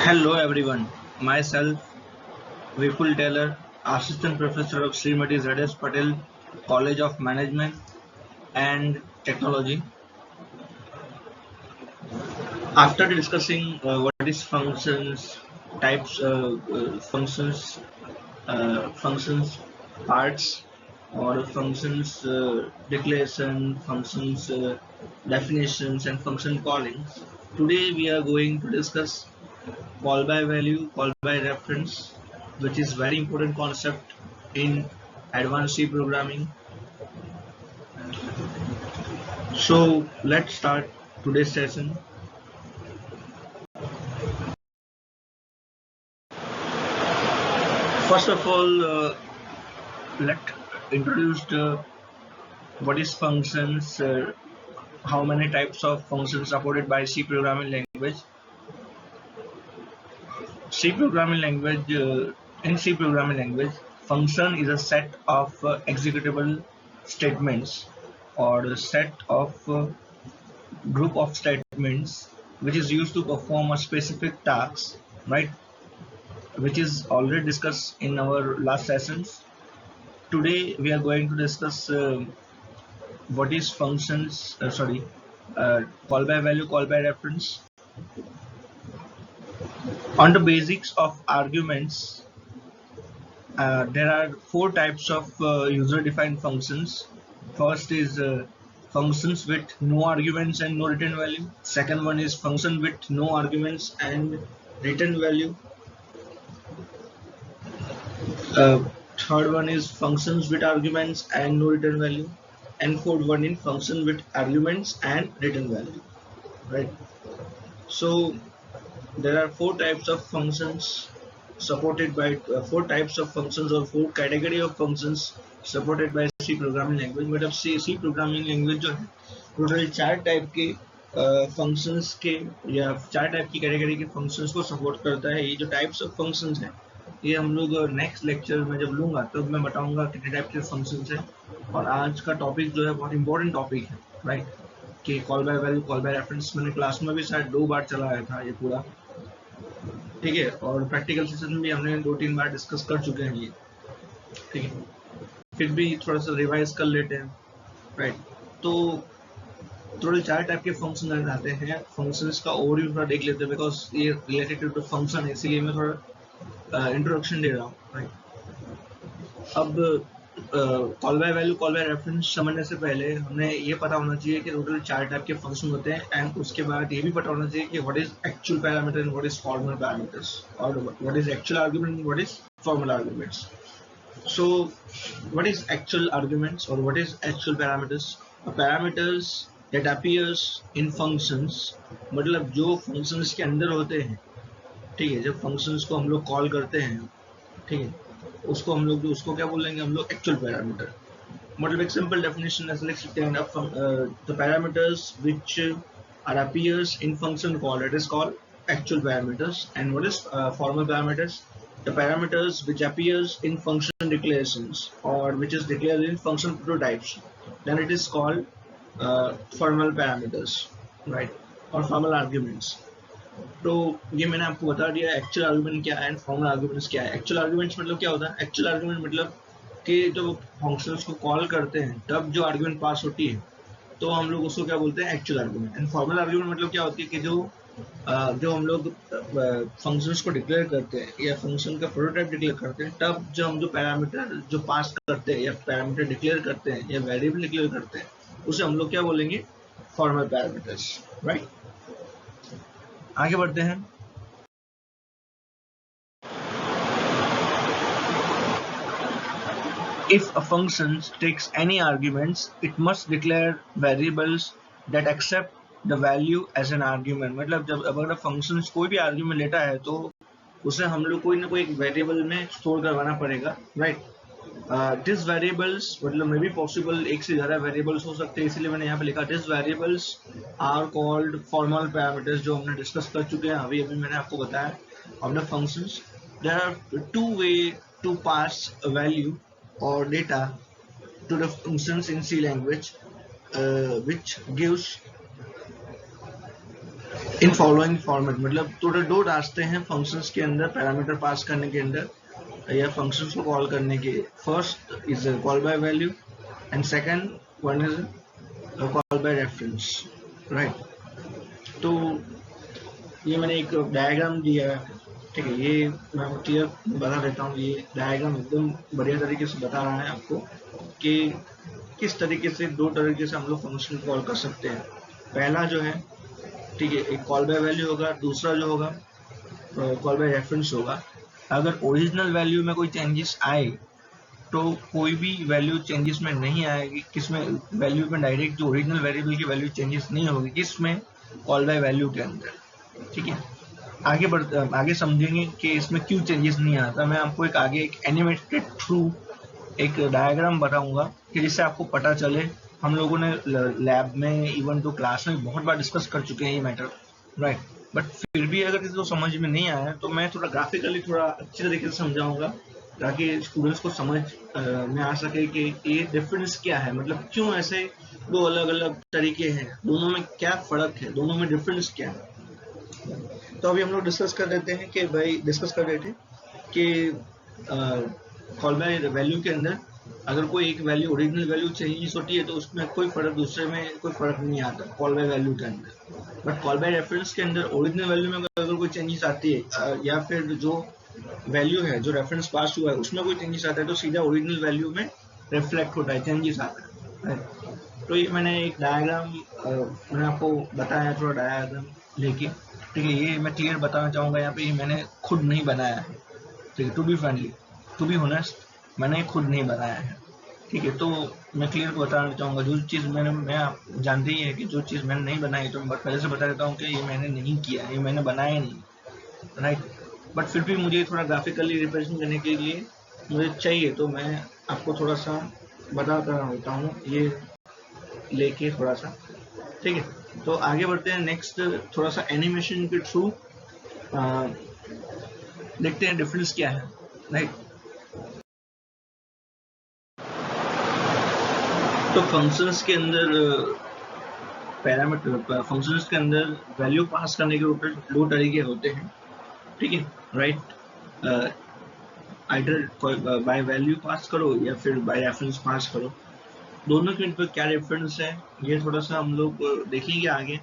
Hello everyone, myself Vipul Taylor, Assistant Professor of Srimati Z.S. Patel College of Management and Technology. After discussing what is functions, types, functions, parts, or functions declaration, functions definitions, and function callings, today we are going to discuss call by value, call by reference, which is very important concept in advanced C programming. So let's start today's session. First of all, let's introduce what is functions, how many types of functions supported by C programming language. In C programming language, function is a set of executable statements or a set of group of statements which is used to perform a specific task, right? Which is already discussed in our last sessions. Today we are going to discuss what is functions, call by value, call by reference. On the basics of arguments, there are four types of user-defined functions. First is functions with no arguments and no return value. Second one is function with no arguments and return value. Third one is functions with arguments and no return value. And fourth one is function with arguments and return value. Right. So there are four types of functions supported by four types of functions or four category of functions supported by C programming language. मतलब सी programming language जो है total चार type के functions के या चार type की category के फंक्शंस को सपोर्ट करता है. ये जो टाइप्स ऑफ फंक्शंस हैं ये हम लोग नेक्स्ट लेक्चर में जब लूंगा तब तो मैं बताऊंगा कितने टाइप के फंक्शंस हैं. और आज का टॉपिक जो है बहुत इंपॉर्टेंट टॉपिक है, राइट, कि call by value, call by reference. मैंने क्लास में भी शायद 2 बार चलाया था ये पूरा, ठीक है, और प्रैक्टिकल सेशन में भी हमने 2-3 बार डिस्कस कर चुके हैं ये, ठीक है. फिर भी थोड़ा सा रिवाइज कर लेते हैं, राइट. तो थोड़े चार टाइप के फंक्शन आते हैं. फंक्शंस का ओवरव्यू थोड़ा देख लेते हैं बिकॉज ये रिलेटेड टू फंक्शन है, इसीलिए मैं थोड़ा इंट्रोडक्शन दे रहा हूँ, राइट. अब call by value, call by reference समझने से पहले हमें ये पता होना चाहिए कि टोटल चार टाइप के फंक्शन होते हैं. एंड उसके बाद ये भी पता होना चाहिए कि what is actual parameter and what is formal parameters, और what is actual argument and what is formal arguments. So what is actual arguments or what is actual parameters? Parameters that appears in functions, मतलब जो functions के अंदर होते हैं, ठीक है, जब functions को हम लोग कॉल करते हैं, ठीक है, उसको हम लोग उसको क्या बोलेंगे हम लोग एक्चुअल पैरामीटर. मतलब एक सिंपल डेफिनेशन ऐसे लिख सकते हैं, the parameters which are appears in function call, it is called actual parameters. And what is formal parameters? The parameters which appears in function declarations or which is declared in function prototypes, then it is called formal parameters, right, or formal arguments. तो ये मैंने आपको बता दिया actual argument क्या है, formal arguments क्या है. एक्चुअल आर्गुमेंट्स मतलब क्या होता है? एक्चुअल आर्गुमेंट मतलब कि जब फंक्शंस को कॉल करते हैं तब जो आर्गुमेंट पास होती है तो हम लोग उसको क्या बोलते हैं? Actual argument. And formal argument मतलब क्या होती है कि जो हम लोग फंक्शंस को डिक्लेयर करते हैं या फंक्शन का प्रोटोटाइप डिक्लेयर करते हैं तब जो हम जो पैरामीटर जो पास करते हैं या पैरामीटर डिक्लेयर करते हैं या वेरिएबल डिक्लेयर करते हैं उसे हम लोग क्या बोलेंगे? Formal parameters, right. आगे बढ़ते हैं. If a function takes any arguments, it must declare variables that accept the value as an argument. मतलब जब अगर फंक्शन कोई भी आर्ग्यूमेंट लेता है तो उसे हम लोग कोई ना कोई एक वेरिएबल में स्टोर करवाना पड़ेगा, राइट. दिस वेरिएबल्स मतलब मे बी पॉसिबल एक से ज़्यादा वेरिएबल्स हो सकते हैं, इसलिए मैंने यहाँ पे लिखा this variables are called formal parameters, जो हमने डिस्कस कर चुके हैं अभी मैंने आपको बताया of the functions. There are two ways to pass a value or data to the functions in C language, which gives in following format, मतलब थोड़े दो रास्ते हैं फंक्शंस के अंदर पैरामीटर पास करने के अंदर या फंक्शंस को कॉल करने के। First is call by value and second one is call by reference, right. तो ये मैंने एक डायग्राम दिया है, ठीक है, ये मैं क्लियर बता देता हूँ। ये डायग्राम एकदम बढ़िया तरीके से बता रहा है आपको कि किस तरीके से दो तरीके से हम लोग फंक्शन कॉल कर सकते हैं। पहला जो है, ठीक है, एक कॉल बाय वैल्यू होगा, दूसरा जो होगा कॉल बाय रेफरेंस होगा। अगर ओरिजिनल वैल्यू में कोई चेंजेस आए तो कोई भी वैल्यू चेंजेस में नहीं आएगी, किसमें वैल्यू में डायरेक्ट जो ओरिजिनल वेरिएबल की वैल्यू चेंजेस नहीं होगी, किसमें कॉल बाय वैल्यू के अंदर, ठीक है। आगे समझेंगे कि इसमें क्यों चेंजेस नहीं आता। मैं आपको एक एनिमेटेड थ्रू एक डायग्राम बताऊंगा कि जिससे आपको पता चले। हम लोगों ने लैब में इवन तो क्लास में बहुत बार डिस्कस कर चुके हैं ये मैटर, राइट। बट फिर भी अगर किसी को समझ में नहीं आया तो मैं थोड़ा ग्राफिकली थोड़ा अच्छी तरीके से समझाऊंगा ताकि स्टूडेंट्स को समझ में आ सके कि ये डिफरेंस क्या है, मतलब क्यों ऐसे दो अलग अलग तरीके हैं, दोनों में क्या फर्क है, दोनों में डिफरेंस क्या है। तो अभी हम लोग डिस्कस कर रहे थे कि कॉल बाय वैल्यू के अंदर अगर कोई एक वैल्यू ओरिजिनल वैल्यू चेंजेस होती है तो उसमें कोई फर्क, दूसरे में कोई फर्क नहीं आता कॉल बाय वैल्यू के अंदर। बट कॉल बाय रेफरेंस के अंदर ओरिजिनल वैल्यू में अगर कोई चेंजेस आती है या फिर जो वैल्यू है जो रेफरेंस पास हुआ है उसमें कोई चेंजेस आता है तो सीधा ओरिजिनल वैल्यू में रिफ्लेक्ट होता है, चेंजेस आता है। तो ये मैंने एक डायग्राम मैंने आपको बताया, थोड़ा डायग्राम लेके, ठीक है। ये मैं क्लियर बताना चाहूँगा यहाँ पे, ये मैंने खुद नहीं बनाया है, ठीक है। To be friendly, to be honest, मैंने खुद नहीं बनाया है, ठीक है। तो मैं क्लियर बताना चाहूँगा जो चीज़ मैं आप जानते ही है कि जो चीज़ मैंने नहीं बनाई तो मैं पहले से बता देता हूँ कि ये मैंने नहीं किया, ये मैंने बनाया नहीं, राइट। बट फिर भी मुझे थोड़ा ग्राफिकली रिप्रेजेंट करने के लिए मुझे चाहिए तो मैं आपको थोड़ा सा बताता होता हूँ ये लेके थोड़ा सा, ठीक है। तो आगे बढ़ते हैं नेक्स्ट, थोड़ा सा एनिमेशन के थ्रू देखते हैं डिफरेंस क्या है, राइट। तो फंक्शंस के अंदर पैरामीटर, फंक्शंस के अंदर वैल्यू पास करने के ऊपर दो तरीके होते हैं, ठीक है, राइट। आइदर बाय वैल्यू पास करो या फिर बाय रेफरेंस पास करो। दोनों के ऊपर क्या डिफरेंस है ये थोड़ा सा हम लोग देखेंगे आगे,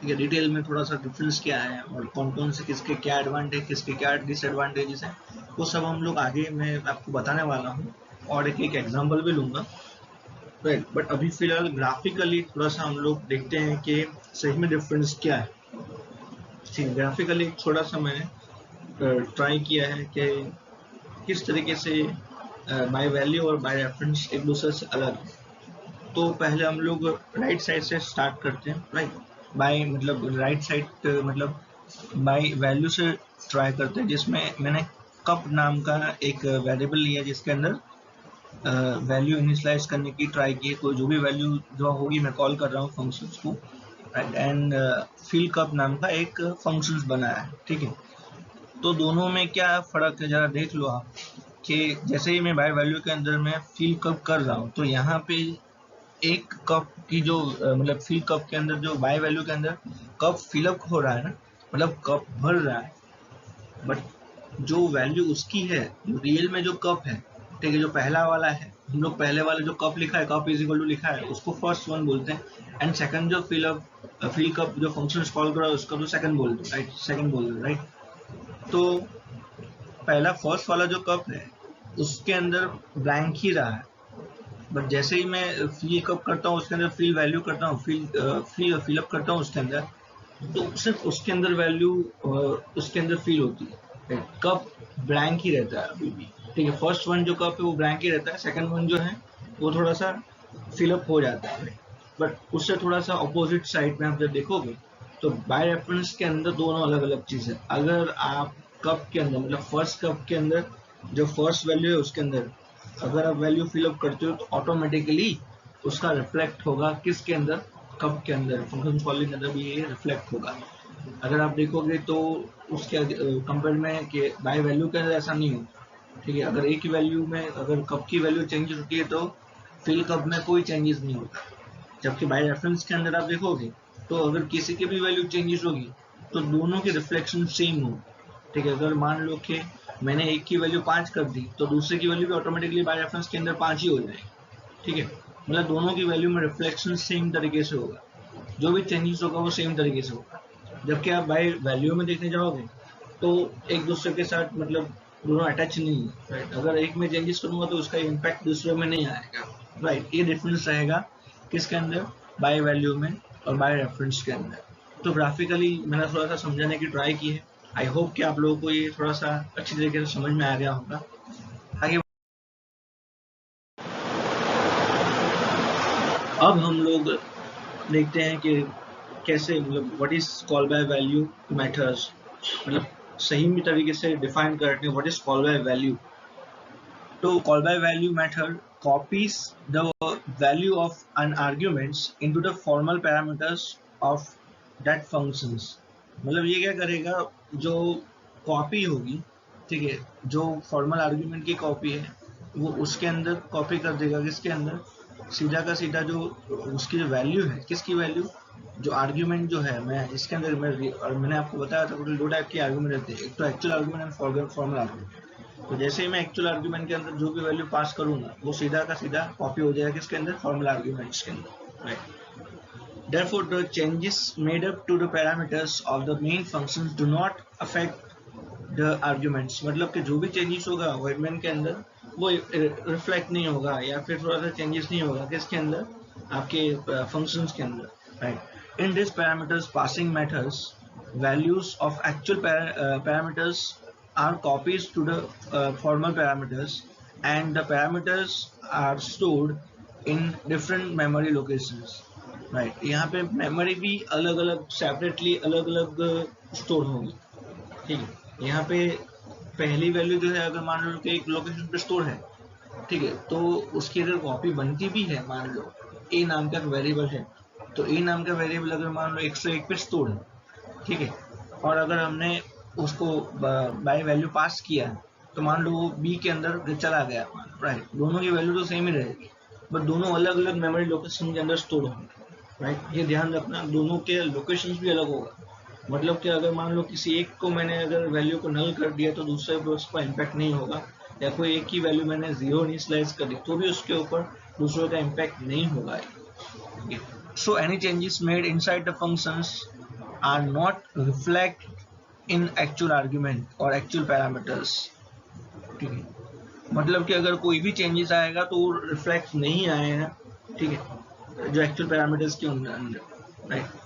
ठीक है। डिटेल में थोड़ा सा डिफरेंस क्या है और कौन कौन से किसके क्या एडवांटेज, किसके क्या डिसएडवांटेजेस हैं, वो सब हम लोग आगे मैं आपको बताने वाला हूँ और एक एग्जांपल भी लूंगा, राइट। बट अभी फिलहाल ग्राफिकली थोड़ा सा हम लोग देखते हैं कि सही में डिफरेंस क्या है, ठीक। ग्राफिकली थोड़ा सा मैंने ट्राई किया है कि किस तरीके से बाय वैल्यू और बाय रेफरेंस एक दूसरे से अलग है। तो पहले हम लोग राइट साइड से स्टार्ट करते हैं, राइट। बाय मतलब राइट साइड मतलब बाय वैल्यू से ट्राई करते हैं, जिसमें मैंने कप नाम का एक वेरिएबल लिया जिसके अंदर वैल्यू इनिशियलाइज करने की ट्राई की है। कोई जो भी वैल्यू जो होगी मैं कॉल कर रहा हूँ फंक्शंस को, राइट। एंड फिल कप नाम का एक फंक्शंस बनाया है, ठीक है। तो दोनों में क्या फर्क है जरा देख लो आप कि जैसे ही मैं बाय वैल्यू के अंदर मैं फिल कप कर रहा हूँ तो यहाँ पे एक कप की जो मतलब फिल कप के अंदर जो बाय वैल्यू के अंदर कप फिलअप हो रहा है ना, मतलब कप भर रहा है। बट जो वैल्यू उसकी है, जो रियल में जो कप है, ठीक है, जो पहला वाला है, हम लोग पहले वाला जो कप लिखा है, कप इज इक्वल टू लिखा है, उसको फर्स्ट वन बोलते हैं। एंड सेकंड जो फिल कप जो फंक्शन कॉल कर रहा है उसका तो सेकंड बोलते हैं, राइट, सेकंड बोलते हैं, राइट। तो पहला फर्स्ट वाला जो कप है उसके अंदर ब्लैंक ही रहा है। बट जैसे ही मैं फिल कप करता हूँ उसके अंदर फिल वैल्यू करता हूँ, फिल अप करता हूँ उसके अंदर, तो सिर्फ उसके अंदर वैल्यू उसके अंदर फिल होती है। कप ब्लैंक ही रहता है अभी भी, ठीक है। फर्स्ट वन जो कप है वो ब्लैंक ही रहता है, सेकंड वन जो है वो थोड़ा सा फिलअप हो जाता है। बट उससे थोड़ा सा अपोजिट साइड में आप जब देखोगे तो बाय रेफरेंस के अंदर दोनों अलग अलग चीज है। अगर आप कप के अंदर मतलब फर्स्ट कप के अंदर जो फर्स्ट वैल्यू है उसके अंदर अगर आप वैल्यू फिलअप करते हो तो ऑटोमेटिकली उसका रिफ्लेक्ट होगा किसके अंदर, कप के अंदर, फंक्शन कॉलिंग के अंदर भी ये रिफ्लेक्ट होगा। अगर आप देखोगे तो उसके कंपेयर में कि बाय वैल्यू के अंदर ऐसा नहीं होता, ठीक है। अगर एक ही वैल्यू में अगर कप की वैल्यू चेंजेस होती है तो फिल कप में कोई चेंजेस नहीं होता। जबकि बाय रेफरेंस के अंदर आप देखोगे तो अगर किसी की भी वैल्यू चेंजेस होगी तो दोनों की रिफ्लेक्शन सेम हो। ठीक है, अगर मान लो कि मैंने एक की वैल्यू 5 कर दी तो दूसरे की वैल्यू भी ऑटोमेटिकली बाय रेफरेंस के अंदर 5 ही हो जाएगी। ठीक है, मतलब दोनों की वैल्यू में रिफ्लेक्शन सेम तरीके से होगा, जो भी चेंजेस होगा वो सेम तरीके से होगा। जबकि आप बाय वैल्यू में देखने जाओगे तो एक दूसरे के साथ मतलब दोनों अटैच नहीं है, राइट। अगर एक में चेंजेस करूंगा तो उसका इम्पैक्ट दूसरे में नहीं आएगा, राइट। ये डिफरेंस रहेगा किसके अंदर, बाय वैल्यू में और बाय रेफरेंस के अंदर। तो ग्राफिकली मैंने थोड़ा सा समझाने की ट्राई की है। आई होप कि आप लोगों को ये थोड़ा सा अच्छी तरीके से समझ में आ गया होगा। आगे अब हम लोग देखते हैं कि कैसे मतलब what is call by value methods, मतलब सही तरीके से डिफाइन करते हैं what is call by value. तो call by value method copies the value of an arguments into the formal parameters of that functions। मतलब ये क्या करेगा, जो कॉपी होगी, ठीक है, जो फॉर्मल आर्ग्यूमेंट की कॉपी है वो उसके अंदर कॉपी कर देगा, किसके अंदर, सीधा का सीधा जो उसकी जो वैल्यू है, किसकी वैल्यू, जो आर्ग्यूमेंट जो है, मैं इसके अंदर और मैंने आपको बताया था टोटल 2 टाइप के आर्ग्यूमेंट रहते हैं, एक तो actual argument and formal argument. तो जैसे ही मैं एक्चुअल आर्ग्यूमेंट के अंदर जो भी वैल्यू पास करूंगा वो सीधा का सीधा कॉपी हो जाएगा किसके अंदर, फॉर्मल आर्ग्यूमेंट्स के अंदर, right. Therefore, the changes made up to the parameters of the main functions do not affect the arguments। मतलब कि जो भी चेंजेस होगा वॉइडमैन के अंदर वो रिफ्लेक्ट नहीं होगा या फिर थोड़ा सा चेंजेस नहीं होगा किसके अंदर, आपके फंक्शंस के अंदर, right. In this parameters passing methods values of actual parameters are copies to the formal parameters and the parameters are stored in different memory locations, right. यहाँ पे मेमोरी भी अलग अलग सेपरेटली अलग अलग स्टोर होगी। ठीक है, यहाँ पे पहली वैल्यू जो है अगर मान लो कि एक लोकेशन पे स्टोर है, ठीक है, तो उसकी अगर कॉपी बनती भी है, मान लो ए नाम का वेरिएबल है, तो ए नाम का वेरिएबल अगर मान लो 101 पे स्टोर है, ठीक है, और अगर हमने उसको बाय वैल्यू पास किया तो मान लो वो बी के अंदर चला गया, राइट। दोनों की वैल्यू तो सेम ही रहेगी बट दोनों अलग अलग मेमोरी लोकेशन के अंदर स्टोर होंगे, राइट। ये ध्यान रखना, दोनों के लोकेशंस भी अलग होगा। मतलब कि अगर मान लो किसी एक को मैंने अगर वैल्यू को नल कर दिया तो दूसरे पे उसका इम्पैक्ट नहीं होगा, या कोई एक की वैल्यू मैंने जीरो इनिशियलाइज कर दी तो भी उसके ऊपर दूसरों का इम्पैक्ट नहीं होगा। So any changes made inside the functions are not reflect in actual argument or actual parameters। ठीक है, मतलब कि अगर कोई भी चेंजेस आएगा तो वो रिफ्लेक्ट नहीं आएगा, ठीक है, जो एक्चुअल पैरामीटर्स के अंदर, राइट।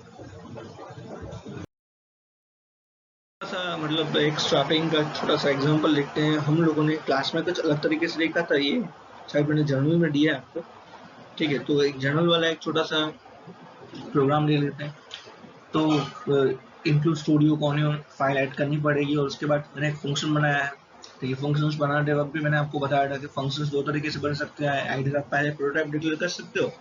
मतलब एक स्वैपिंग का छोटा सा एग्जांपल देखते हैं। हम लोगों ने क्लास में कुछ अलग तरीके से देखा था, ये शायद मैंने जर्नल में दिया है आपको, ठीक है। तो एक जर्नल वाला एक छोटा सा प्रोग्राम ले लेते हैं। तो इंक्लूड स्टूडियो को फाइल ऐड करनी पड़ेगी और उसके बाद मैंने एक फंक्शन बनाया है। तो ये फंक्शंस बनाते वक्त भी मैंने आपको बताया था कि फंक्शंस 2 तरीके से बन सकते हैं। आइडर आप पहले प्रोटोटाइप डिक्लेयर कर सकते हो,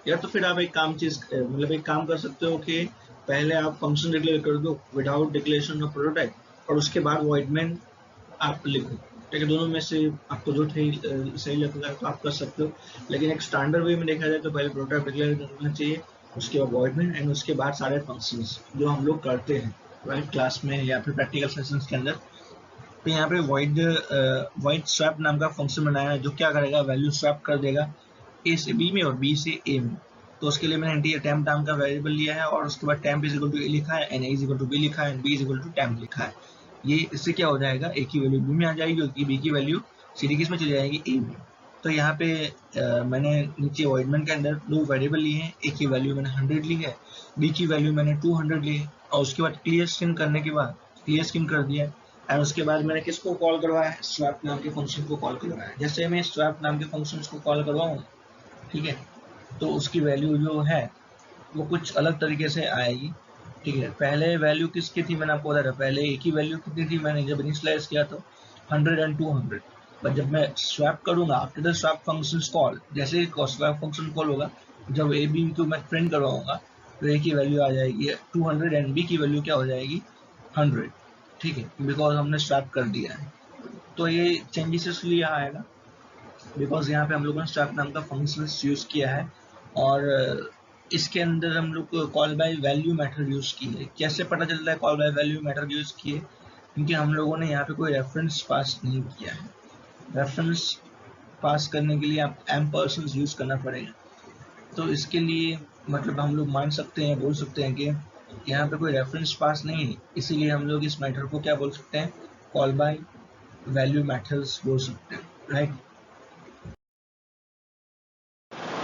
या तो फिर आप एक काम कर सकते हो कि पहले आप फंक्शन डिक्लेयर कर दो विदाउट डिक्लेरेशन ऑफ प्रोटोटाइप और उसके बाद वॉइड आप लिखो, ठीक है। दोनों में से आपको जो सही लगता है तो आप कर सकते हो, लेकिन एक स्टैंडर्ड वे में देखा जाए तो पहले प्रोटोटाइप डिक्लेयर करना चाहिए, उसके बाद वॉइड एंड उसके बाद सारे फंक्शंस जो हम लोग करते हैं राइट क्लास में या फिर प्रैक्टिकल सेशंस के अंदर। तो यहाँ पे वॉइड स्वैप नाम का फंक्शन बनाया है जो क्या करेगा, वैल्यू स्वैप कर देगा ए से बी में और बी से ए में। तो उसके लिए मैंने temp नाम का वेरिएबल लिया है और उसके बाद temp is equal to a लिखा है and a is equal to b लिखा है and b is equal to temp लिखा है। ये इससे क्या हो जाएगा, ए की वैल्यू बी में आ जाएगी और बी की वैल्यू सीधी किस में चली जाएगी, ए में। तो यहाँ पे मैंने नीचे वॉइडमेंट के अंदर 2 वेरिएबल लिए हैं, ए की वैल्यू मैंने 100 ली है, बी की वैल्यू मैंने 200 ली है और उसके बाद क्लियर स्किन करने के बाद क्लियर स्किन कर दिया एंड उसके बाद मैंने किसको कॉल करवाया है, स्वैप नाम के फंक्शन को कॉल करवाया है। जैसे मैं स्वैप नाम के फंक्शन को कॉल करवाऊँ, ठीक है, तो उसकी वैल्यू जो है वो कुछ अलग तरीके से आएगी, ठीक है। पहले वैल्यू किसकी थी मैंने आपको बताया, पहले ए की वैल्यू कितनी थी, मैंने जब इनिशियलाइज किया तो 100 एंड 200, पर जब मैं स्वैप करूंगा after the swap function call, जैसे ही स्वैप फंक्शन कॉल होगा, जब ए बी को मैं प्रिंट करवाऊंगा तो ए की वैल्यू आ जाएगी 200 एंड बी की वैल्यू क्या हो जाएगी 100, ठीक है, बिकॉज हमने स्वैप कर दिया है। तो ये चेंजेस इसलिए आएगा बिकॉज यहाँ पे हम लोगों ने स्वैप नाम का फंक्शन यूज किया है और इसके अंदर हम लोग call by value method use किए। कैसे पता चलता है call by value method use किए? क्योंकि हम लोगों ने यहाँ पे कोई रेफरेंस पास नहीं किया है। रेफरेंस पास करने के लिए आप एम्पर्सन्स यूज करना पड़ेगा। तो इसके लिए मतलब हम लोग मान सकते हैं, बोल सकते हैं कि यहाँ पे कोई रेफरेंस पास नहीं है, इसीलिए हम लोग इस मेथड को क्या बोल सकते हैं? कॉल बाय वैल्यू मेथड्स बोल सकते हैं, राइट।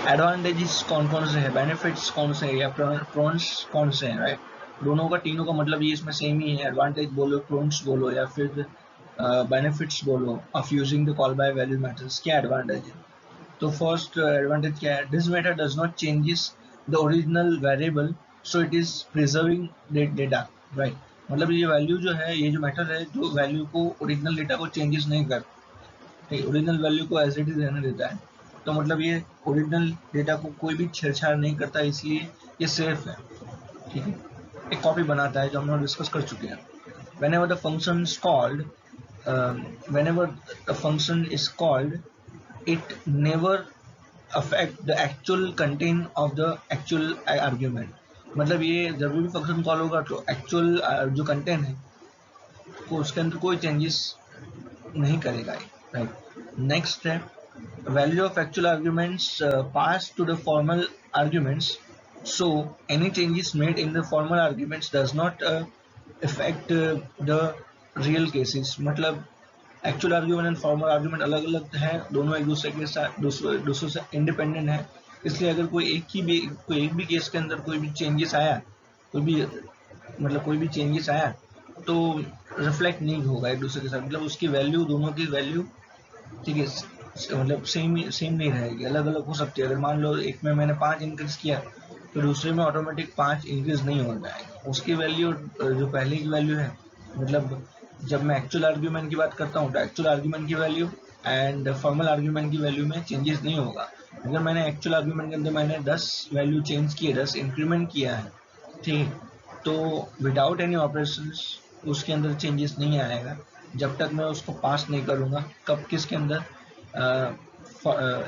एडवांटेजेस कौन कौन से हैं, बेनिफिट्स कौन से हैं या प्रॉन्स कौन से हैं, राइट। दोनों का, तीनों का मतलब ये इसमें सेम ही है। एडवांटेज बोलो, प्रॉन्स बोलो या फिर बेनिफिट्स बोलो of using the call by value methods. क्या एडवांटेज है? तो फर्स्ट एडवांटेज क्या है? This method does not changes the original variable, so it is preserving data, right. मतलब ये वैल्यू जो है, ये जो मेथड है, जो वैल्यू को, ओरिजिनल डेटा को चेंजेस नहीं करता, ओरिजिनल वैल्यू को एज इट इज रहने देता है। तो मतलब ये ओरिजिनल डेटा को कोई भी छेड़छाड़ नहीं करता, इसलिए ये सेफ है, ठीक है। एक कॉपी बनाता है, जो हम लोग डिस्कस कर चुके हैं। whenever the function is called whenever the function is called, it never affect the actual content of the actual argument। मतलब ये जब भी फंक्शन कॉल होगा तो एक्चुअल जो कंटेंट है को उसके अंदर कोई चेंजेस नहीं करेगा, राइट। नेक्स्ट है value of actual arguments passed to the formal arguments, so any changes made in the formal arguments does not affect the real cases। मतलब actual argument and formal argument अलग अलग है, दोनों एक दूसरे के साथ दूसरों से इंडिपेंडेंट है। इसलिए अगर कोई एक भी केस के अंदर कोई भी चेंजेस आया, कोई भी चेंजेस आया तो रिफ्लेक्ट नहीं होगा एक दूसरे के साथ। मतलब उसकी वैल्यू, दोनों की वैल्यू, ठीक है, मतलब सेम नहीं रहेगी, अलग अलग हो सकती है। अगर मान लो एक में मैंने 5 इंक्रीज किया तो दूसरे में ऑटोमेटिक 5 इंक्रीज नहीं हो जाएगा। उसकी वैल्यू जो पहले की वैल्यू है, मतलब जब मैं एक्चुअल आर्ग्यूमेंट की बात करता हूँ तो एक्चुअल आर्ग्यूमेंट की वैल्यू एंड फॉर्मल आर्ग्यूमेंट की वैल्यू में चेंजेस नहीं होगा। अगर मैंने एक्चुअल आर्ग्यूमेंट के अंदर मैंने 10 वैल्यू चेंज किए, 10 इंक्रीमेंट किया है, ठीक है, तो विदाउट एनी ऑपरेशंस उसके अंदर चेंजेस नहीं आएगा जब तक मैं उसको पास नहीं करूँगा। कब? किसके अंदर?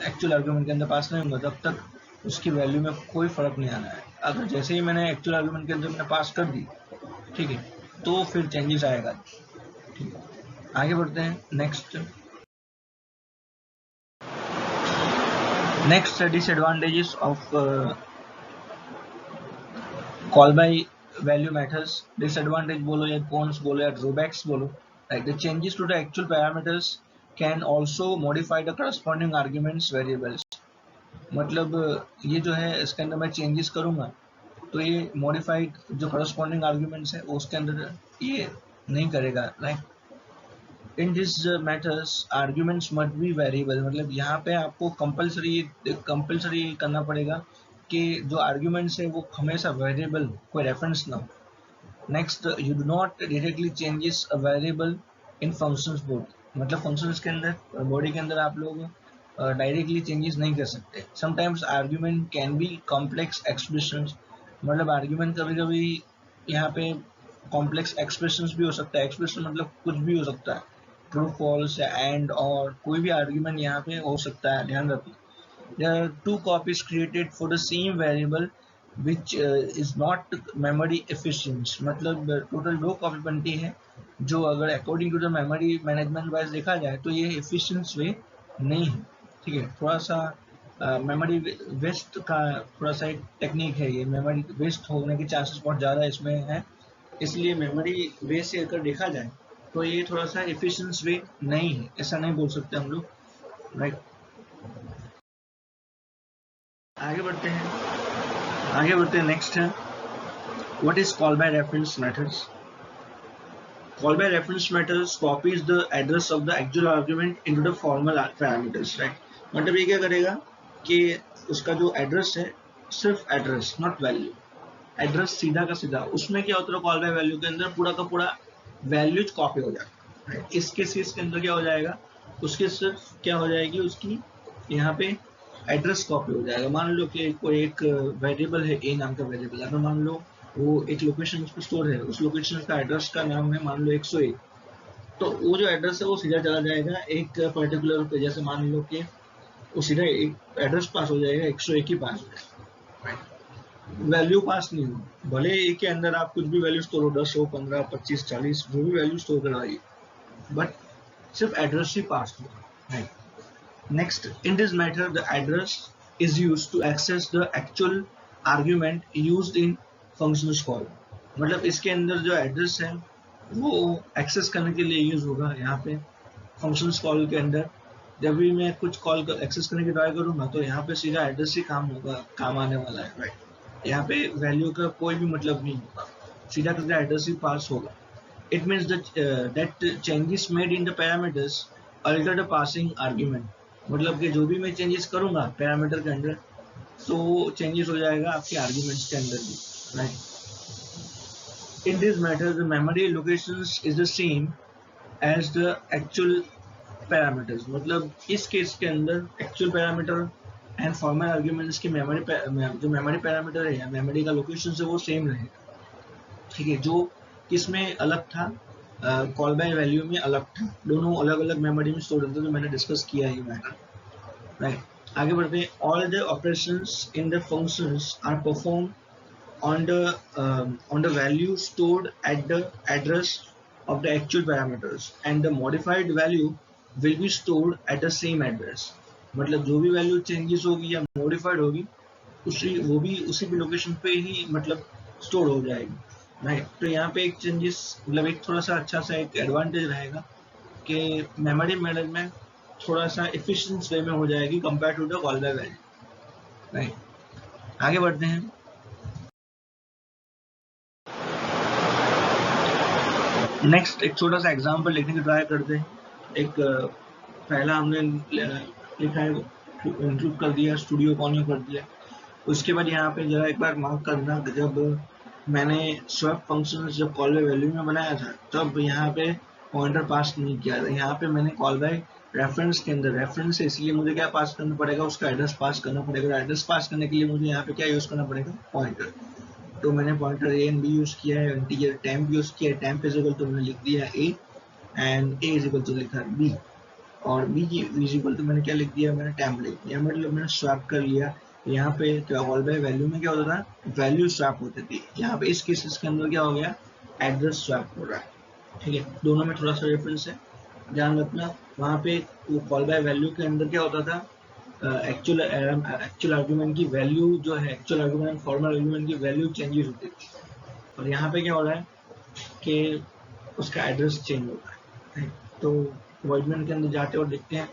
एक्चुअल आर्ग्यूमेंट के अंदर पास नहीं होगा, तब तक उसकी वैल्यू में कोई फर्क नहीं आना है। अगर जैसे ही मैंने एक्चुअल आर्ग्यूमेंट के अंदर मैंने पास कर दी, ठीक है, तो फिर चेंजेस आएगा, ठीक है। आगे बढ़ते हैं। Next disadvantages of call by value methods. Disadvantage बोलो या कॉन्स बोलो या ड्रॉबैक्स बोलो, right. The changes to the actual parameters can also modify the corresponding arguments variables. मतलब ये जो है, इसके अंदर मैं चेंजेस करूंगा तो ये मॉडिफाइड जो करस्पॉन्डिंग आर्ग्यूमेंट्स है उसके अंदर ये नहीं करेगा, right. In this matters arguments must be variable. मतलब यहाँ पे आपको कंपलसरी करना पड़ेगा कि जो आर्ग्यूमेंट्स है वो हमेशा वेरिएबल, कोई रेफरेंस ना हो। Next, you do not directly changes a variable in functions board. मतलब फंक्शंस के अंदर, बॉडी के अंदर आप लोग डायरेक्टली चेंजेस नहीं कर सकते। Sometimes argument can be complex expressions. मतलब आर्ग्यूमेंट कभी कभी यहाँ पे कॉम्प्लेक्स एक्सप्रेशंस भी हो सकता है। एक्सप्रेशन मतलब कुछ भी हो सकता है, ट्रू फॉल्स या एंड और कोई भी आर्ग्यूमेंट यहाँ पे हो सकता है, ध्यान रखिए। There are two copies created for the same variable which is not memory efficient। मतलब टोटल 2 कॉपी बनती है जो अगर according to the memory management wise देखा जाए तो ये एफिशिएंट वे नहीं है, ठीक है। थोड़ा सा मेमोरी वेस्ट का थोड़ा सा एक टेक्निक है, ये मेमोरी वेस्ट होने के चांसेस बहुत ज़्यादा इसमें है। इसलिए मेमोरी वे से अगर देखा जाए तो ये थोड़ा सा एफिशिएंट वे नहीं है, ऐसा नहीं बोल सकते हम लोग, राइट। आगे बढ़ते हैं। नेक्स्ट है what is call by reference methods. Call by reference methods copies the address of the actual argument into the formal parameters, right. मतलब ये क्या करेगा कि उसका जो एड्रेस है, सिर्फ एड्रेस, नॉट वैल्यू, एड्रेस सीधा का सीधा, उसमें क्या होता है कॉल बाय वैल्यू के अंदर पूरा का पूरा वैल्यूज कॉपी हो जाता है। इस केस के अंदर क्या हो जाएगा, उसके सिर्फ क्या हो जाएगी, उसकी यहाँ पे एड्रेस कॉपी हो जाएगा। मान लो कि कोई एक वेरिएबल है, ए नाम का वेरिएबल, अगर मान लो वो एक लोकेशन पर स्टोर है, उस लोकेशन का एड्रेस का नाम है मान लो 101, तो वो जो एड्रेस है वो सीधा चला जाएगा एक पर्टिकुलर पे। जैसे मान लो कि वो सीधा एक एड्रेस पास हो जाएगा 101 ही पास हो जाएगा, वैल्यू पास नहीं हो, भले ए के अंदर आप कुछ भी वैल्यू स्टोर हो, 10 हो, 15, 25, 40, जो भी वैल्यू स्टोर करवाइए, बट सिर्फ एड्रेस ही पास होगा, right. Next, in this matter the address is used to access the actual argument used in functional call. मतलब इसके अंदर जो एड्रेस है वो एक्सेस करने के लिए यूज होगा यहाँ पे फंक्शंस कॉल के अंदर। जब भी मैं कुछ कॉल एक्सेस करने की ट्राई करूंगा तो यहाँ पे सीधा एड्रेस ही काम होगा, काम आने वाला है, राइट। यहाँ पे वैल्यू का कोई भी मतलब नहीं होगा, सीधा सीधा एड्रेस ही पास होगा। It means that changes made in the parameters alter the passing argument. मतलब कि जो भी मैं चेंजेस करूंगा पैरामीटर के अंदर तो चेंजेस हो जाएगा आपके आर्ग्यूमेंट्स के अंदर भी, right. In this matter, the memory locations is the same as the actual parameters। मतलब इस केस के अंदर actual parameter and formal arguments की जो मेमोरी पैरामीटर है या मेमोरी का लोकेशन है वो सेम रहेगा, ठीक है। जो किसमें अलग था, कॉल बाय वैल्यू में अलग था, दोनों अलग अलग मेमोरी में स्टोर होते, तो मैंने डिस्कस किया ही मैटर, राइट। आगे बढ़ते हैं। All the operations in the functions are perform on the value stored at the address of the actual parameters and the modified value will be stored at the same address। मतलब जो भी value changes होगी या modified होगी वो भी उसी भी लोकेशन पे ही मतलब स्टोर हो जाएगी, राइट। तो यहाँ पे एक चेंजेस मतलब एक थोड़ा सा अच्छा सा एक एडवांटेज रहेगा कि मेमोरी मैनेजमेंट थोड़ा सा एफिशिएंट वे में हो जाएगी compare to the call by value, right. आगे बढ़ते हैं। नेक्स्ट एक छोटा सा एग्जाम्पल लिखने की ट्राई करते हैं। एक पहला हमने लिखा है, इंक्लूड कर दिया, स्टूडियो कॉन्यू कर दिया। उसके बाद यहाँ पे जरा एक बार मार्क करना, जब मैंने स्वैप फंक्शन जब कॉल बाय वैल्यू में बनाया था तब यहाँ पे पॉइंटर पास नहीं किया था। यहाँ पे मैंने कॉल बाय रेफरेंस के अंदर, रेफरेंस है इसलिए मुझे क्या पास करना पड़ेगा, उसका एड्रेस पास करना पड़ेगा। एड्रेस पास करने के लिए मुझे यहाँ पे क्या यूज करना पड़ेगा, पॉइंटर। तो मैंने pointer A and B use किया है, इंटीजर टेम्प यूज किया है। टेम्प इज इक्वल टू मैंने लिख दिया a and a is equal to लिखा बी, और बी की इज इक्वल टू मैंने क्या लिख दिया, मैंने टेम्प लिख दिया। मतलब मैंने स्वैप कर लिया। यहाँ पे कॉल बाय वैल्यू में क्या होता था, वैल्यू स्वैप होती थी। यहाँ पे इस केसेस के अंदर क्या हो गया, एड्रेस स्वैप हो रहा है, ठीक है। दोनों में थोड़ा सा डिफरेंस है, ध्यान रखना। वहाँ पे कॉल बाय वैल्यू के अंदर क्या होता था, एक्चुअल आर्गुमेंट की वैल्यू जो है, एक्चुअल आर्गुमेंट फॉर्मल आर्गुमेंट की वैल्यू चेंजेस होती थी। और यहाँ पे क्या हो रहा है कि उसका एड्रेस चेंज हो रहा है। तो वॉइडमेंट के अंदर जाते और देखते हैं।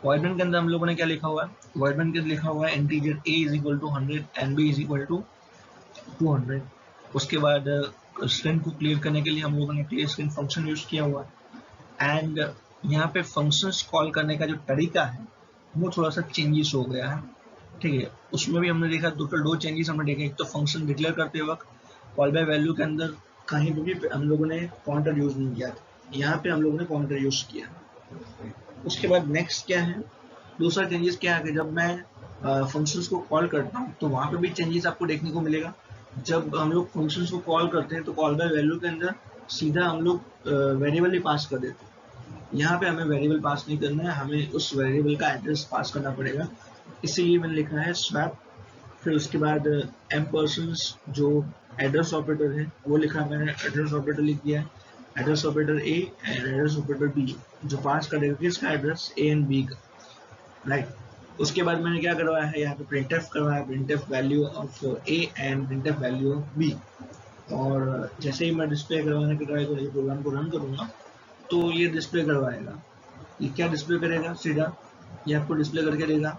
वॉइडमेंट के अंदर हम लोगों ने क्या लिखा हुआ है, वॉइडमेंट के अंदर लिखा हुआ है integer a is equal to 100 and b is equal to 200। उसके बाद स्ट्रिंग को क्लियर करने के लिए हम लोगों ने क्लियर स्ट्रिंग फंक्शन यूज किया हुआ है। एंड यहाँ पे फंक्शंस कॉल करने का जो तरीका है वो थोड़ा सा चेंजेस हो गया है, ठीक है। उसमें भी हमने देखा टोटल 2 चेंजेस हमने देखे। एक तो फंक्शन डिक्लेयर करते वक्त कॉल बाय वैल्यू के अंदर कहीं भी हम लोगों ने पॉइंटर यूज नहीं किया था, यहाँ पे हम लोगों ने पॉइंटर यूज किया। उसके बाद नेक्स्ट क्या है, दूसरा चेंजेस क्या है कि जब मैं फंक्शंस को कॉल करता हूँ तो वहाँ पे भी चेंजेस आपको देखने को मिलेगा। जब हम लोग फंक्शंस को कॉल करते हैं तो कॉल बाय वैल्यू के अंदर सीधा हम लोग वेरिएबल ही पास कर देते हैं। यहाँ पे हमें वेरिएबल पास नहीं करना है, हमें उस वेरिएबल का एड्रेस पास करना पड़ेगा। इसीलिए मैंने लिखा है स्वैप। फिर उसके बाद एम्पर्सन्स जो एड्रेस ऑपरेटर है वो लिखा, मैंने एड्रेस ऑपरेटर लिख दिया है। Address operator a and address operator b जो पास करेगा किसका एड्रेस, ए एंड बी का, राइट। उसके बाद मैंने क्या करवाया है, यहाँ पे प्रिंटफ करवाया, printf value of a and printf value of b. और जैसे ही मैं डिस्प्ले करवाने की ट्राई करूँगा, प्रोग्राम को रन करूँगा तो ये डिस्प्ले करवाएगा। ये क्या डिस्प्ले करेगा, सीधा ये आपको डिस्प्ले करके देगा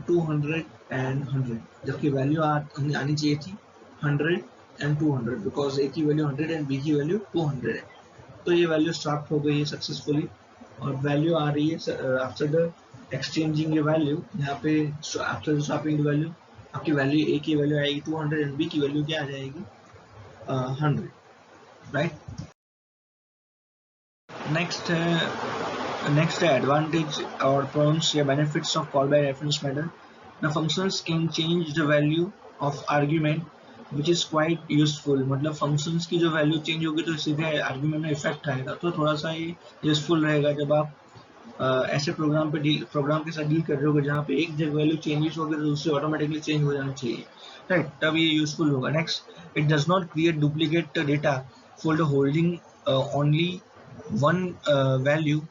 200 एंड 100, जबकि वैल्यू आनी चाहिए थी 100 एंड 200, बिकॉज ए की वैल्यू 100 एंड बी की वैल्यू 200 है। तो ये वैल्यू स्टॉप हो गई है सक्सेसफुली, और वैल्यू आ रही है आफ्टर द एक्सचेंजिंग ये वैल्यू। यहाँ पे आफ्टर स्वैपिंग वैल्यू आपकी वैल्यू ए की वैल्यू आएगी 200 एंड बी की वैल्यू क्या आ जाएगी 100, right. Next advantage or pros या benefits of call by reference method. The functions can change the value of argument which is quite useful। मतलब functions की जो value change होगी तो सीधे argument में effect आएगा, तो थोड़ा सा ये useful रहेगा जब आप ऐसे प्रोग्राम के साथ डील कर रहे हो जहाँ पे एक जगह वैल्यू चेंजेस होगी तो दूसरी ऑटोमेटिकली चेंज हो जाना चाहिए, राइट, तब ये यूजफुल होगा। Next, it does not create duplicate data folder holding only one value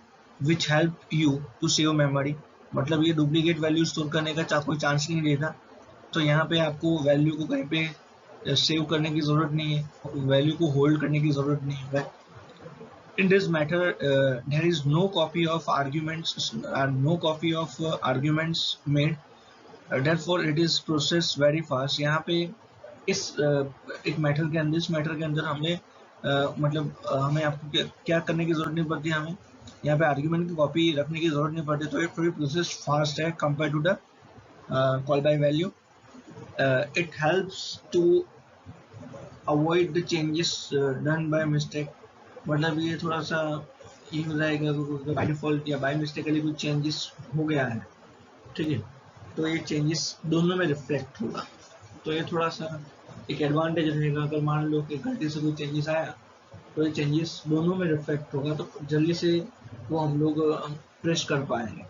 which help you to save memory. मतलब ये डुप्लीकेट वैल्यू स्टोर करने का कोई चांस नहीं देता, तो यहाँ पे आपको वैल्यू को कहीं पे सेव करने की जरूरत नहीं है, वैल्यू को होल्ड करने की जरूरत नहीं है। In this matter, there is no copy of arguments made. Therefore, it is processed very fast. यहाँ पे इस एक मैटर के अंदर, इस मैटर के अंदर हमें आपको क्या करने की जरूरत नहीं पड़ती, हमें यहाँ पे आर्ग्यूमेंट की कॉपी रखने की जरूरत नहीं पड़ती, तो ये थोड़ी प्रोसेस फास्ट है compare to the call by value. It helps to avoid the changes done by mistake. मतलब ये थोड़ा सा ये हो जाएगा बाय डिफॉल्ट या बाय मिस्टेकली कुछ चेंजेस हो गया है, ठीक है, तो ये चेंजेस दोनों में रिफ्लेक्ट होगा, तो ये थोड़ा सा एक एडवांटेज रहेगा। अगर मान लो कि गलती से कोई चेंजेस आया तो ये चेंजेस दोनों में रिफ्लेक्ट होगा, तो जल्दी से वो हम लोग प्रेस कर पाएंगे।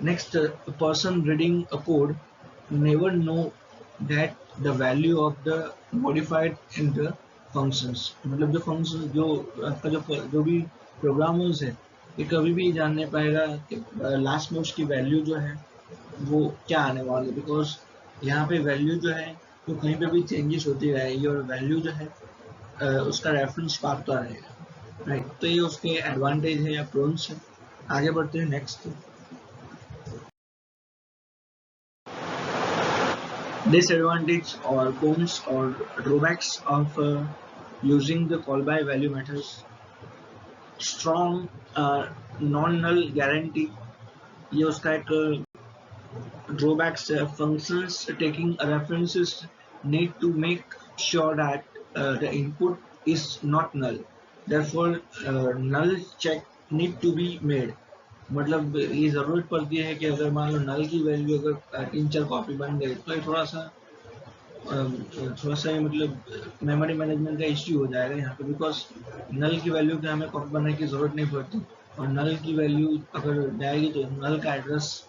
Next, person reading a code never know that the value of the modified in the functions. मतलब जो फंक्शन जो आपका जो भी प्रोग्रामर्स है ये कभी भी जान नहीं पाएगा कि लास्ट में उसकी वैल्यू जो है वो क्या आने वाली है, बिकॉज यहाँ पे वैल्यू जो है तो कहीं पे भी चेंजेस होती रहेगी और वैल्यू जो है उसका रेफरेंस पाता रहेगा, राइट, तो ये उसके एडवांटेज है या प्रोन्स है। आगे बढ़ते हैं next. Disadvantage or cons or drawbacks of using the call by value methods: strong non-null guarantee, ये उसका एक drawbacks है। Functions taking references need to make sure that the input is not null, therefore null check need to be made। मतलब ये जरूरत पड़ती है कि अगर मान लो नल की वैल्यू अगर 3-4 कॉपी बन गई तो ये थोड़ा सा मतलब मेमोरी मैनेजमेंट का इश्यू हो जाएगा यहाँ पे, बिकॉज नल की वैल्यू के हमें कॉपी बनाने की जरूरत नहीं पड़ती, और नल की वैल्यू अगर जाएगी तो नल का एड्रेस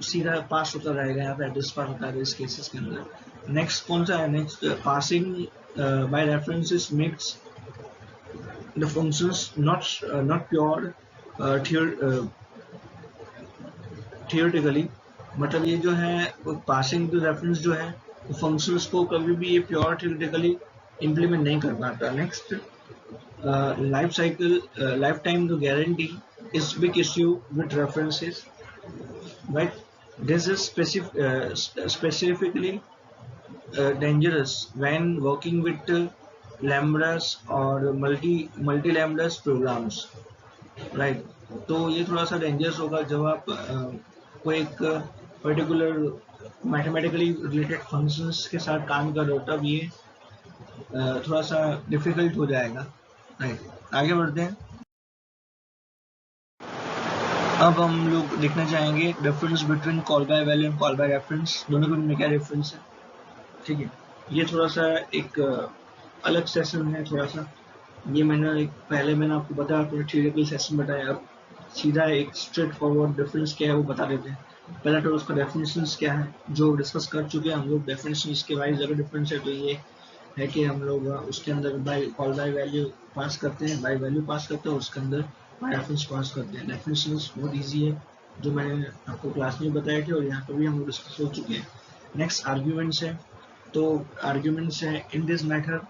सीधा पास होता रहेगा, यहाँ पे एड्रेस पास होता है इस केसेस के अंदर। नेक्स्ट कौन सा है? Next, passing by references makes the functions not pure theoretically. मतलब ये जो है पासिंग टू रेफरेंस जो है फंक्शंस को कभी भी ये प्योर थियोरेटिकली इम्प्लीमेंट नहीं कर पाता। Next, life time guarantee is big issue with references, right? This is specifically dangerous when working with lambdas or multi lambdas programs, right? तो ये थोड़ा सा डेंजरस होगा जब आप कोई एक पर्टिकुलर मैथमेटिकली रिलेटेड फंक्शंस के साथ काम कर रहे हो, तब ये थोड़ा सा डिफिकल्ट हो जाएगा, राइट। आगे बढ़ते हैं। अब हम लोग देखना चाहेंगे difference between call by value and call by reference, दोनों के बीच में क्या डिफरेंस है, ठीक है। ये थोड़ा सा एक अलग सेशन है, थोड़ा सा ये पहले मैंने आपको बताया, पूरा थियोरेटिकल सेशन बताया, अब सीधा एक स्ट्रेट फॉरवर्ड डिफरेंस क्या है वो बता देते हैं। पहला तो उसका डेफिनेशंस क्या है जो डिस्कस कर चुके हैं हम लोग। डेफिनेशंस के वाइज अगर डिफरेंस है तो ये है कि हम लोग उसके अंदर by call by value pass करते हैं, बाय वैल्यू पास करते हैं, उसके अंदर बाय रेफरेंस पास करते हैं। डेफिनेशंस बहुत ईजी है जो मैंने आपको क्लास में बताए थे और यहाँ पर भी हम लोग डिस्कस हो चुके हैं। नेक्स्ट आर्ग्यूमेंट्स है, तो आर्ग्यूमेंट्स है in this method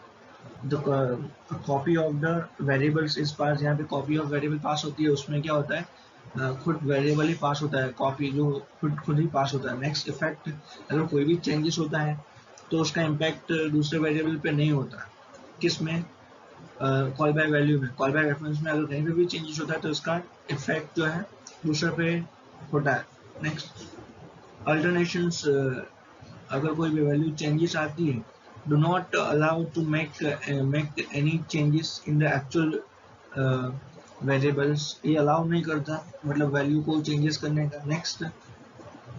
the copy of the variables is pass. यहाँ पे कॉपी ऑफ वेरिएबल पास होती है, उसमें क्या होता है खुद वेरिएबल ही पास होता है, कॉपी जो खुद ही पास होता है। नेक्स्ट इफेक्ट, अगर कोई भी चेंजेस होता है तो उसका इम्पैक्ट दूसरे वेरिएबल पे नहीं होता। किस में? कॉल बाय वैल्यू में। कॉल बाय रेफरेंस में अगर कहीं पे भी चेंजेस होता है तो इसका इफेक्ट जो है दूसरे पे होता है। नेक्स्ट, अल्टरनेशंस, अगर कोई भी वैल्यू चेंजेस आती है, do not allow to make any changes in the actual variables, ये अलाउ नहीं करता मतलब वैल्यू को चेंजेस करने का। नेक्स्ट,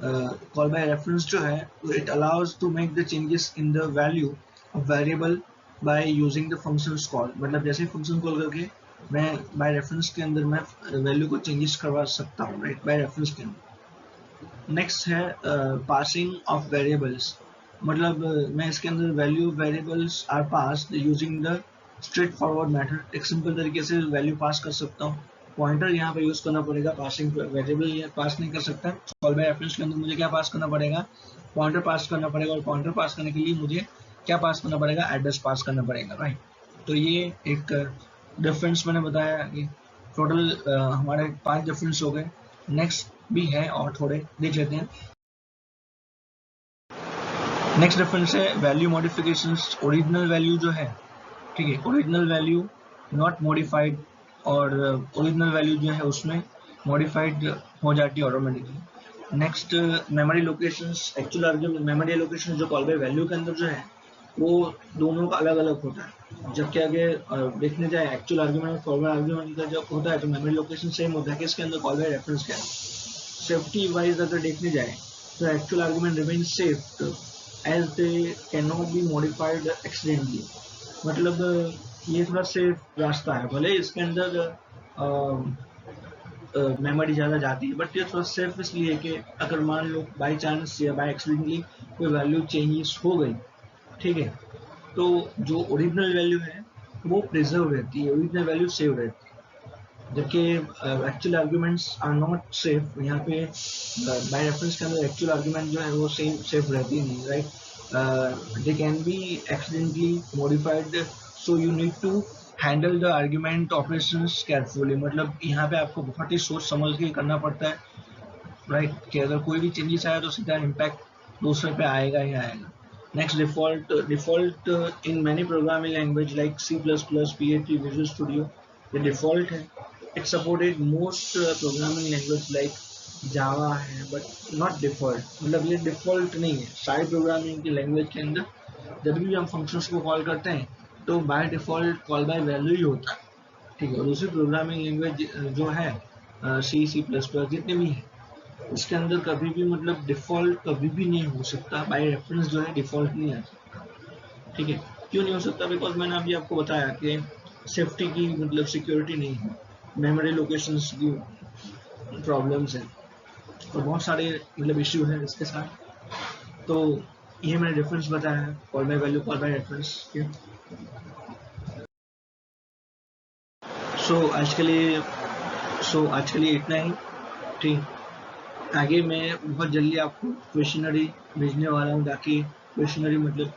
कॉल बाय रेफरेंस जो है it allows to make the changes in the value of variable by using the functions call। मतलब जैसे फंक्शन कॉल करके मैं बाय रेफरेंस के अंदर मैं वैल्यू को चेंजेस करवा सकता हूँ, राइट, बाय रेफरेंस के अंदर। नेक्स्ट है पासिंग ऑफ वेरिएबल्स, मतलब मैं इसके अंदर value variables are passed using the straightforward method. एक सिंपल तरीके से वैल्यू पास कर सकता हूँ। पॉइंटर यहाँ पे यूज करना पड़ेगा, पासिंग वेरिएबल ये पास नहीं कर सकता। कॉल बाय रेफरेंस के अंदर मुझे क्या पास करना पड़ेगा, पॉइंटर पास करना पड़ेगा, और पॉइंटर पास करने के लिए मुझे क्या पास करना पड़ेगा, एड्रेस पास करना पड़ेगा, राइट। तो ये एक डिफरेंस मैंने बताया कि टोटल हमारे 5 डिफरेंस हो गए। नेक्स्ट भी है और थोड़े देख लेते हैं। नेक्स्ट डिफरेंस है वैल्यू मॉडिफिकेशंस। ओरिजिनल वैल्यू जो है, ठीक है, ओरिजिनल वैल्यू नॉट मॉडिफाइड, और ओरिजिनल वैल्यू जो है उसमें मॉडिफाइड हो जाती है automatically. Next memory locations, actual argument memory location जो कॉल बाय वैल्यू के अंदर जो है वो दोनों का अलग अलग होता है। जबकि आगे देखने जाए एक्चुअल आर्ग्यूमेंट और कॉल बाय आर्ग्यूमेंट का जब होता है तो मेमोरी लोकेशन सेम होता है कि इसके अंदर कॉल बाय रेफरेंस क्या है। सेफ्टी वाइज अगर देखने जाए तो actual argument remain safe as they can not be modified accidentally. मतलब ये थोड़ा सेफ रास्ता है, भले इसके अंदर मेमोरी ज़्यादा जाती है, बट ये थोड़ा सेफ इसलिए कि अगर मान लो बाई चांस या बाई एक्सीडेंटली कोई वैल्यू चेंजेस हो गई, ठीक है, तो जो ओरिजिनल वैल्यू है वो प्रिजर्व रहती है, ओरिजिनल वैल्यू सेव रहती है। जबकि actual arguments are not safe. यहाँ पे बाय रेफरेंस के अंदर एक्चुअल आर्ग्यूमेंट जो है वो सेफ रहती नहीं, right. They can be accidentally modified, so you need to handle the argument operations carefully. मतलब यहाँ पे आपको बहुत ही सोच समझ के करना पड़ता है, राइट, कि अगर कोई भी चेंजेस आया तो सीधा इम्पैक्ट दूसरे पे आएगा ही आएगा। Next default in many programming language like C plus plus, PHP, visual studio, ये डिफॉल्ट है। It supported most programming language like Java है, बट नॉट डिफॉल्ट। मतलब ये डिफॉल्ट नहीं है। सारी प्रोग्रामिंग की लैंग्वेज के अंदर जब भी हम फंक्शंस को कॉल करते हैं तो by default call by value ही होता है, ठीक है। और दूसरी प्रोग्रामिंग लैंग्वेज जो है C++ जितने भी है उसके अंदर कभी भी मतलब डिफॉल्ट कभी भी नहीं हो सकता। बाय रेफरेंस जो है डिफॉल्ट नहीं आ सकता, ठीक है। क्यों नहीं हो सकता, बिकॉज मैंने अभी आपको बताया कि सेफ्टी की मतलब सिक्योरिटी नहीं है, मेमोरी लोकेशंस की प्रॉब्लम्स है, और बहुत सारे मतलब इश्यू है इसके साथ। तो ये मैंने डिफरेंस बताया है call by value, call by reference के। आज के लिए इतना ही, ठीक। आगे मैं बहुत जल्दी आपको क्वेश्चनरी भेजने वाला हूँ, ताकि क्वेश्चनरी मतलब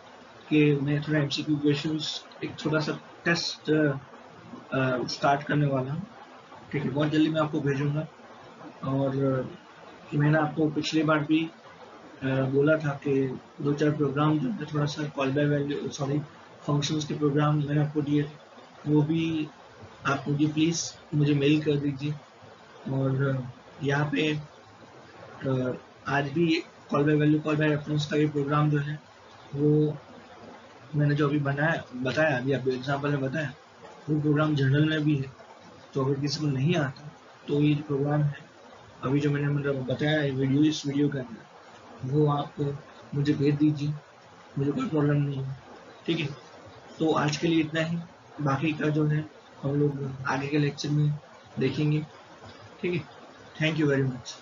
कि मैं थोड़ा MCQ क्वेश्चंस, एक छोटा सा टेस्ट स्टार्ट करने वाला हूँ, ठीक है, बहुत जल्दी मैं आपको भेजूंगा। और मैंने आपको पिछली बार भी बोला था कि 2-4 प्रोग्राम जो है थोड़ा सा call by value, sorry, functions के प्रोग्राम मैंने आपको दिए थे, वो भी आप मुझे प्लीज़ मुझे मेल कर दीजिए। और यहाँ पे आज भी call by value, call by reference का ये प्रोग्राम जो है वो मैंने जो अभी बताया अभी आपको एग्जाम्पल में बताया, वो प्रोग्राम जर्नल में भी है। तो अगर किसी को नहीं आता तो ये जो प्रोग्राम है अभी जो मैंने मतलब बताया है वीडियो, इस वीडियो के अंदर, वो आप मुझे भेज दीजिए, मुझे कोई प्रॉब्लम नहीं है, ठीक है। तो आज के लिए इतना ही, बाकी का जो है हम लोग आगे के लेक्चर में देखेंगे, ठीक है। Thank you very much.